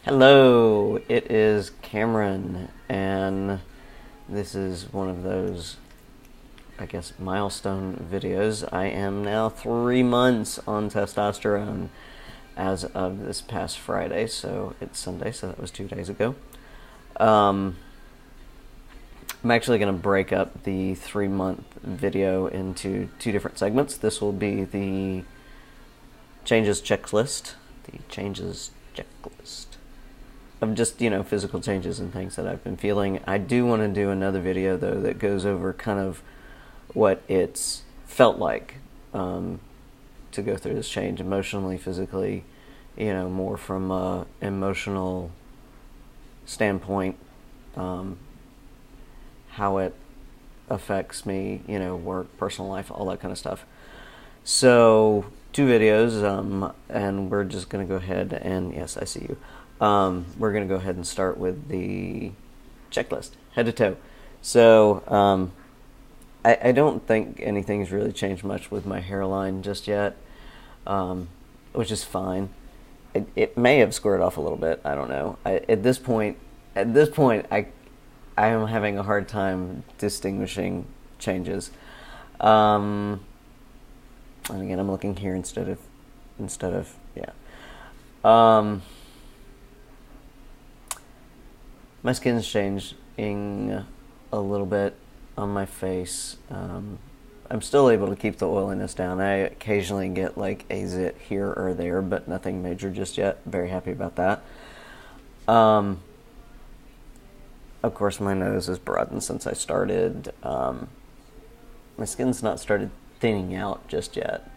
Hello, it is Cameron, and this is one of those, I guess, milestone videos. I am now 3 months on testosterone as of this past Friday, so it's Sunday, so that was 2 days ago. I'm actually going to break up the 3-month video into 2 different segments. This will be the changes checklist, of just, physical changes and things that I've been feeling. I do want to do another video, though, that goes over kind of what it's felt like to go through this change emotionally, physically, more from an emotional standpoint, how it affects me, work, personal life, all that kind of stuff. So 2 videos, and we're just going to go ahead and, yes, I see you. We're going to go ahead and start with the checklist, head to toe. So, I don't think anything's really changed much with my hairline just yet, which is fine. It may have squared off a little bit. I don't know. At this point, I am having a hard time distinguishing changes. And again, I'm looking here instead of yeah. My skin's changing a little bit on my face. I'm still able to keep the oiliness down. I occasionally get like a zit here or there, but nothing major just yet. Very happy about that. Of course, my nose is broadened since I started. My skin's not started thinning out just yet.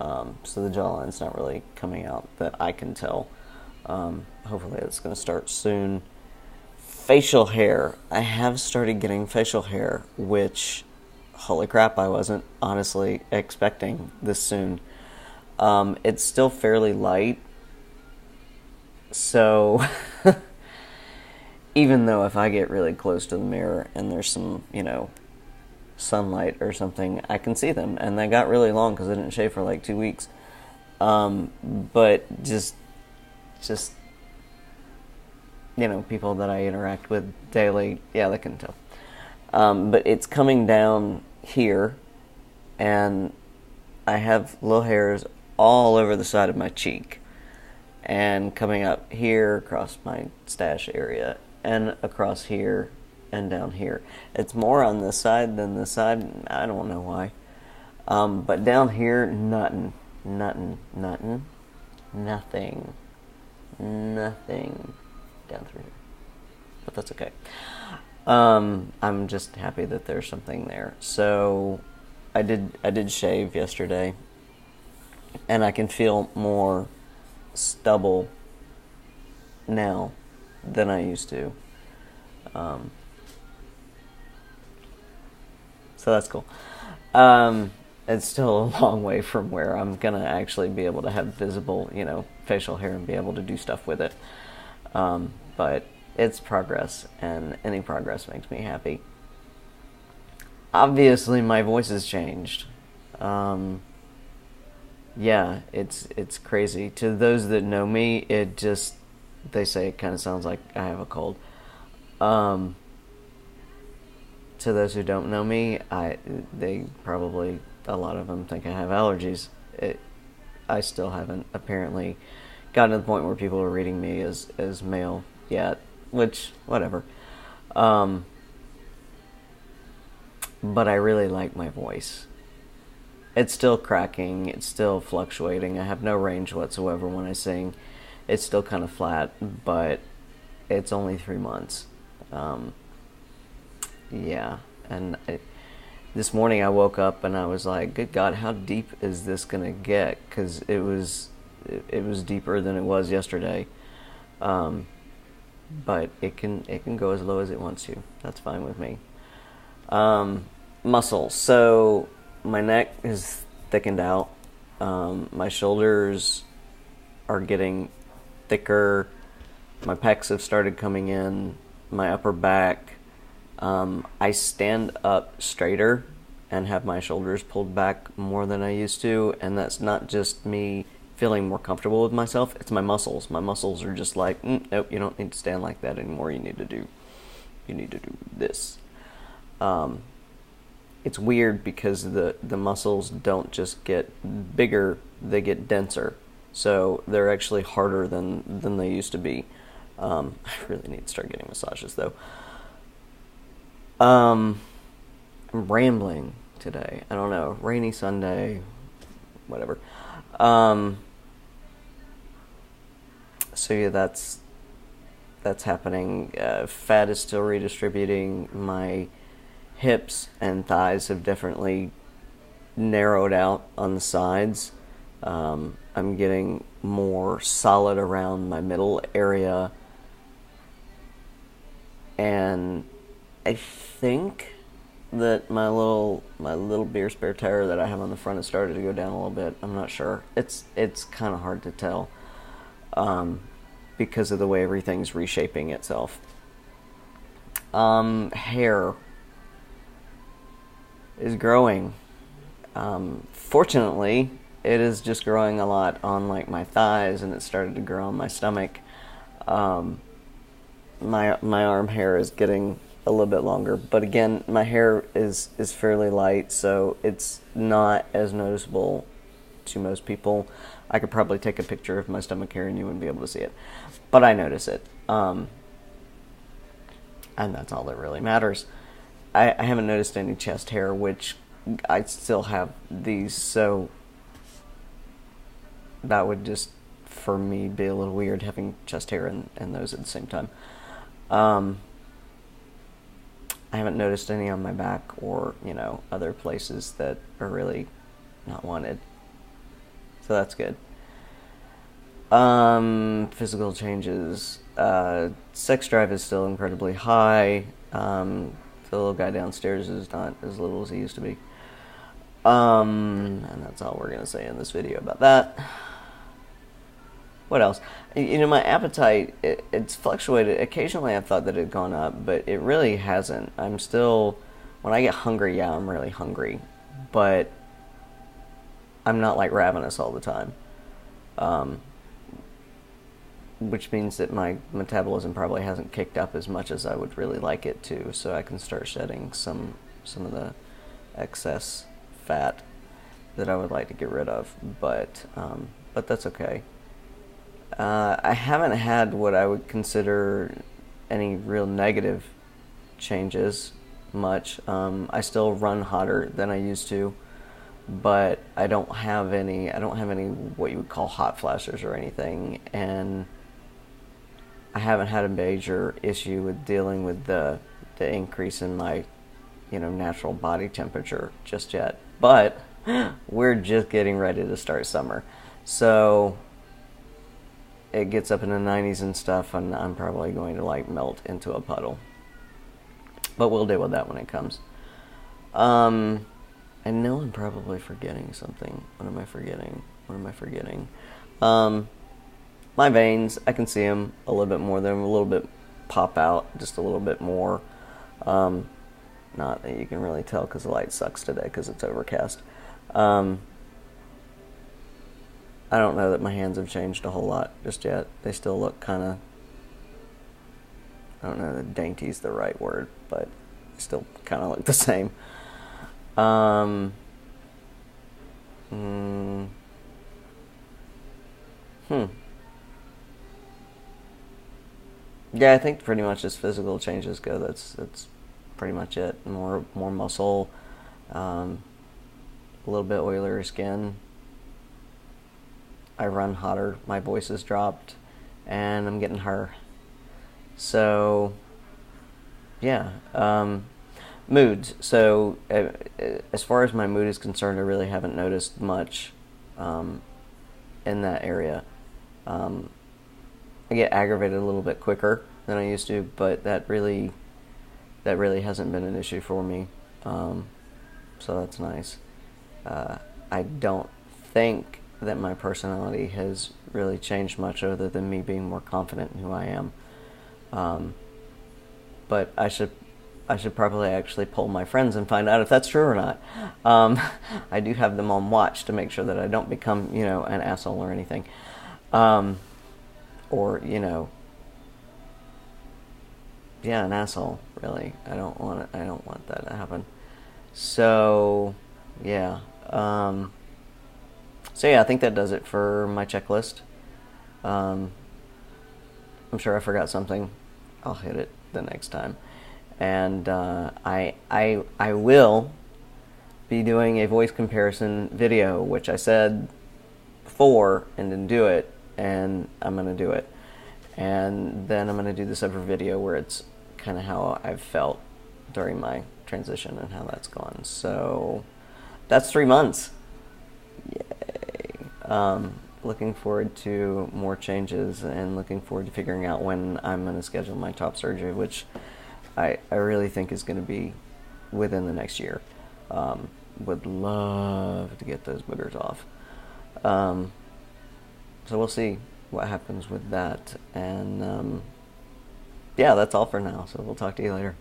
So the jawline's not really coming out that I can tell. Hopefully it's going to start soon. Facial hair. I have started getting facial hair, which, holy crap, I wasn't honestly expecting this soon. It's still fairly light, so even though if I get really close to the mirror and there's some, sunlight or something, I can see them, and they got really long because I didn't shave for like 2 weeks. But just people that I interact with daily, yeah, they can tell. But it's coming down here, and I have little hairs all over the side of my cheek, and coming up here across my stash area, and across here, and down here. It's more on this side than this side. I don't know why. But down here, nothing down through here, but that's okay. I'm just happy that there's something there. So I did shave yesterday, and I can feel more stubble now than I used to. So that's cool. It's still a long way from where I'm gonna actually be able to have visible, facial hair and be able to do stuff with it. But it's progress, and any progress makes me happy. Obviously, my voice has changed. Yeah, it's crazy. To those that know me, they say it kind of sounds like I have a cold. To those who don't know me, they probably, a lot of them think I have allergies. I still haven't apparently gotten to the point where people are reading me as male yet, which, whatever. But I really like my voice. It's still cracking, it's still fluctuating. I have no range whatsoever when I sing. It's still kind of flat, but it's only 3 months. Yeah, and this morning I woke up and I was like, good God, how deep is this gonna get? Because it was deeper than it was yesterday. But it can go as low as it wants to. That's fine with me. Muscle. So my neck is thickened out. My shoulders are getting thicker. My pecs have started coming in. My upper back. I stand up straighter and have my shoulders pulled back more than I used to, and that's not just me feeling more comfortable with myself, it's my muscles. My muscles are just like, nope, you don't need to stand like that anymore. You need to do this. It's weird because the muscles don't just get bigger, they get denser. So they're actually harder than they used to be. I really need to start getting massages though. I'm rambling today. I don't know. Rainy Sunday, whatever. So yeah, that's happening. Fat is still redistributing. My hips and thighs have definitely narrowed out on the sides. I'm getting more solid around my middle area, and I think that my little beer spare tire that I have on the front has started to go down a little bit. I'm not sure. It's kind of hard to tell because of the way everything's reshaping itself. Hair is growing. Fortunately, it is just growing a lot on like my thighs, and it started to grow on my stomach. My arm hair is getting a little bit longer, but again, my hair is fairly light, so it's not as noticeable to most people. I could probably take a picture of my stomach hair and you wouldn't be able to see it, but I notice it, and that's all that really matters. I haven't noticed any chest hair, which I still have these, so that would just, for me, be a little weird having chest hair and those at the same time. I haven't noticed any on my back or, other places that are really not wanted. So that's good. Physical changes. Sex drive is still incredibly high. The little guy downstairs is not as little as he used to be. And that's all we're going to say in this video about that. What else? My appetite, it's fluctuated. Occasionally I've thought that it had gone up, but it really hasn't. I'm still, when I get hungry, yeah, I'm really hungry. But I'm not like ravenous all the time. Which means that my metabolism probably hasn't kicked up as much as I would really like it to, so I can start shedding some of the excess fat that I would like to get rid of. But that's okay. I haven't had what I would consider any real negative changes much. I still run hotter than I used to, but I don't have any what you would call hot flashes or anything, and I haven't had a major issue with dealing with the increase in my natural body temperature just yet. But we're just getting ready to start summer, so it gets up in the 90s and stuff, and I'm probably going to melt into a puddle. But we'll deal with that when it comes. I know I'm probably forgetting something. What am I forgetting? My veins, I can see them a little bit more. They're a little bit pop out, just a little bit more. Not that you can really tell because the light sucks today because it's overcast. I don't know that my hands have changed a whole lot just yet. They still look kind of, I don't know that dainty's the right word, but they still kind of look the same. Yeah, I think pretty much as physical changes go, that's pretty much it. More muscle, a little bit oilier skin. I run hotter, my voice has dropped, and I'm getting hurt. So, yeah. Moods. So, as far as my mood is concerned, I really haven't noticed much in that area. I get aggravated a little bit quicker than I used to, but that really hasn't been an issue for me. So that's nice. I don't think that my personality has really changed much other than me being more confident in who I am. But I should I should probably actually poll my friends and find out if that's true or not. I do have them on watch to make sure that I don't become, an asshole or anything. Or, yeah, an asshole, really. I don't want that to happen. So, yeah. I think that does it for my checklist. I'm sure I forgot something. I'll hit it the next time. And I will be doing a voice comparison video, which I said before and didn't do it, and I'm going to do it. And then I'm going to do this other video where it's kind of how I've felt during my transition and how that's gone. So that's 3 months. Yay. Looking forward to more changes and looking forward to figuring out when I'm going to schedule my top surgery, which I really think is going to be within the next year. Would love to get those boogers off. So we'll see what happens with that. And yeah, that's all for now. So we'll talk to you later.